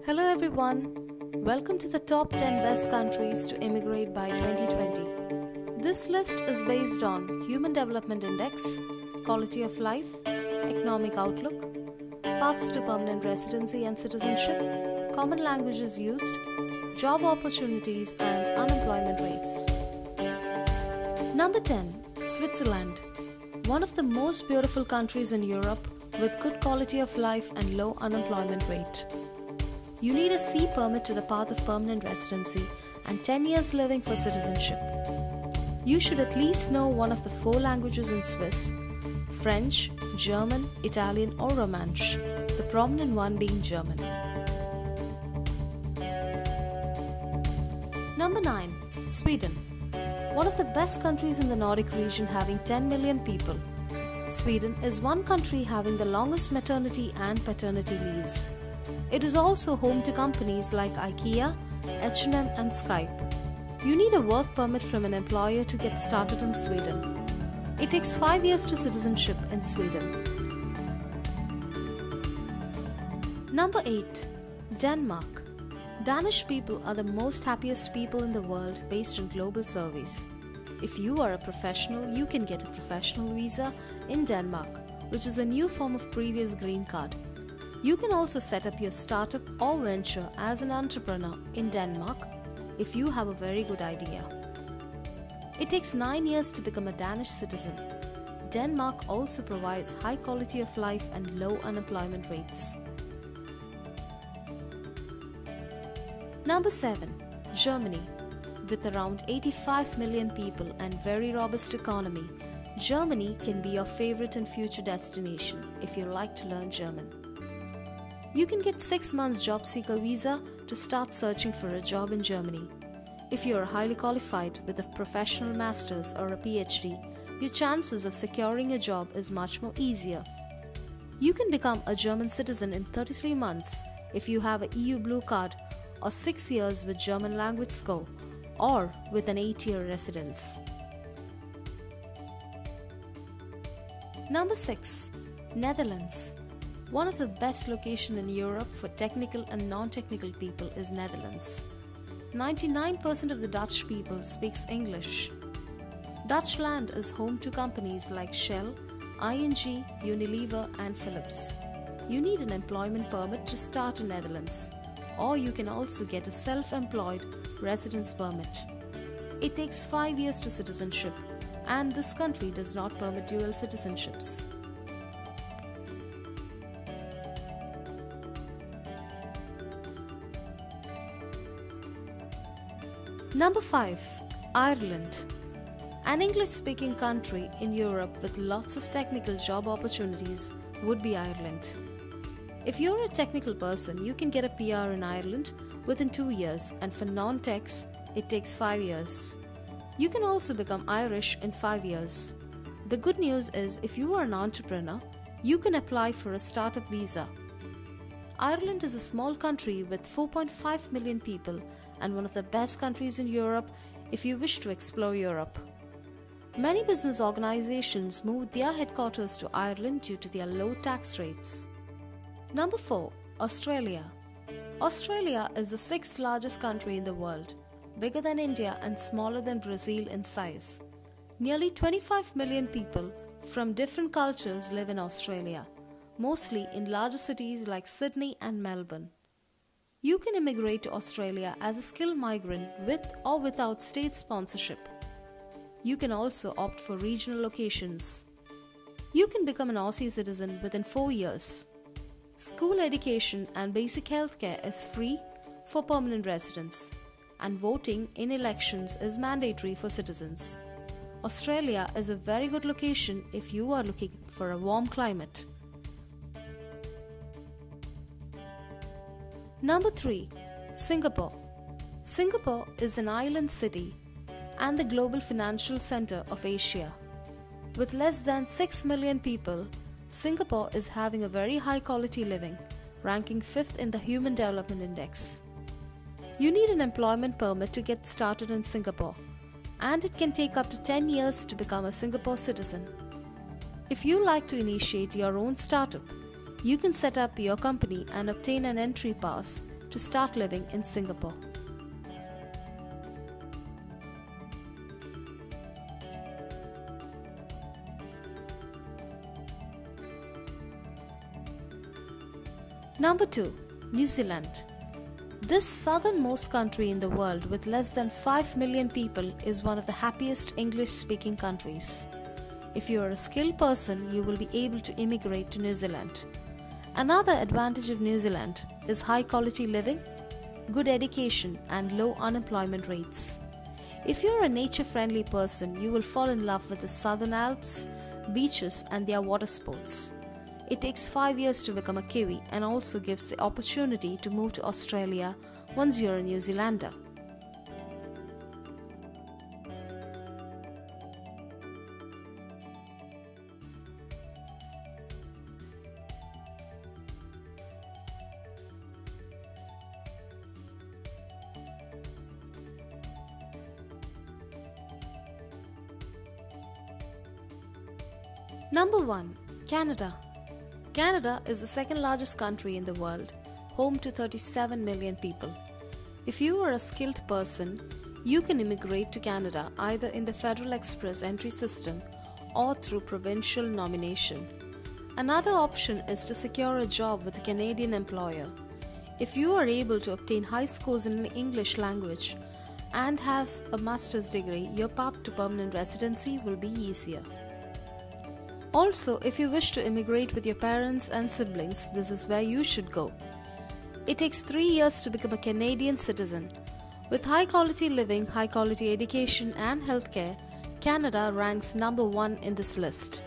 Hello everyone, welcome to the top 10 best countries to immigrate by 2020. This list is based on Human Development Index, quality of life, economic outlook, paths to permanent residency and citizenship, common languages used, job opportunities and unemployment rates. Number 10. Switzerland. One of the most beautiful countries in Europe with good quality of life and low unemployment rate. You need a C permit to the path of permanent residency and 10 years living for citizenship. You should at least know one of the 4 languages in Swiss: French, German, Italian or Romansh, the prominent one being German. Number 9. Sweden. One of the best countries in the Nordic region, having 10 million people. Sweden is one country having the longest maternity and paternity leaves. It is also home to companies like IKEA, H&M and Skype. You need a work permit from an employer to get started in Sweden. It takes 5 years to citizenship in Sweden. Number 8. Denmark. Danish people are the most happiest people in the world based on global surveys. If you are a professional, you can get a professional visa in Denmark, which is a new form of previous green card. You can also set up your startup or venture as an entrepreneur in Denmark if you have a very good idea. It takes 9 years to become a Danish citizen. Denmark also provides high quality of life and low unemployment rates. Number 7. Germany. With around 85 million people and very robust economy, Germany can be your favorite and future destination if you like to learn German. You can get 6 months job seeker visa to start searching for a job in Germany. If you are highly qualified with a professional master's or a PhD, your chances of securing a job is much more easier. You can become a German citizen in 33 months if you have an EU Blue Card or 6 years with German language score or with an 8-year residence. Number 6. Netherlands. One of the best locations in Europe for technical and non-technical people is Netherlands. 99% of the Dutch people speaks English. Dutch land is home to companies like Shell, ING, Unilever and Philips. You need an employment permit to start in Netherlands, or you can also get a self-employed residence permit. It takes 5 years to citizenship, and this country does not permit dual citizenships. Number 5. Ireland. An English-speaking country in Europe with lots of technical job opportunities would be Ireland. If you're a technical person, you can get a PR in Ireland within 2 years, and for non-techs, it takes 5 years. You can also become Irish in 5 years. The good news is, if you are an entrepreneur, you can apply for a startup visa. Ireland is a small country with 4.5 million people and one of the best countries in Europe if you wish to explore Europe. Many business organizations moved their headquarters to Ireland due to their low tax rates. Number 4. Australia. Australia is the 6th largest country in the world, bigger than India and smaller than Brazil in size. Nearly 25 million people from different cultures live in Australia, mostly in larger cities like Sydney and Melbourne. You can immigrate to Australia as a skilled migrant with or without state sponsorship. You can also opt for regional locations. You can become an Aussie citizen within 4 years. School education and basic healthcare is free for permanent residents, and voting in elections is mandatory for citizens. Australia is a very good location if you are looking for a warm climate. Number 3. Singapore. Singapore is an island city and the global financial center of Asia. With less than 6 million people, Singapore is having a very high quality living, ranking 5th in the Human Development Index. You need an employment permit to get started in Singapore, and it can take up to 10 years to become a Singapore citizen. If you like to initiate your own startup, you can set up your company and obtain an entry pass to start living in Singapore. Number 2. New Zealand. This southernmost country in the world with less than 5 million people is one of the happiest English-speaking countries. If you are a skilled person, you will be able to immigrate to New Zealand. Another advantage of New Zealand is high quality living, good education and low unemployment rates. If you are a nature-friendly person, you will fall in love with the Southern Alps, beaches and their water sports. It takes 5 years to become a Kiwi and also gives the opportunity to move to Australia once you're a New Zealander. Number 1. Canada. Canada is the second largest country in the world, home to 37 million people. If you are a skilled person, you can immigrate to Canada either in the Federal Express entry system or through provincial nomination. Another option is to secure a job with a Canadian employer. If you are able to obtain high scores in the English language and have a master's degree, your path to permanent residency will be easier. Also, if you wish to immigrate with your parents and siblings, this is where you should go. It takes 3 years to become a Canadian citizen. With high quality living, high quality education and healthcare, Canada ranks number 1 in this list.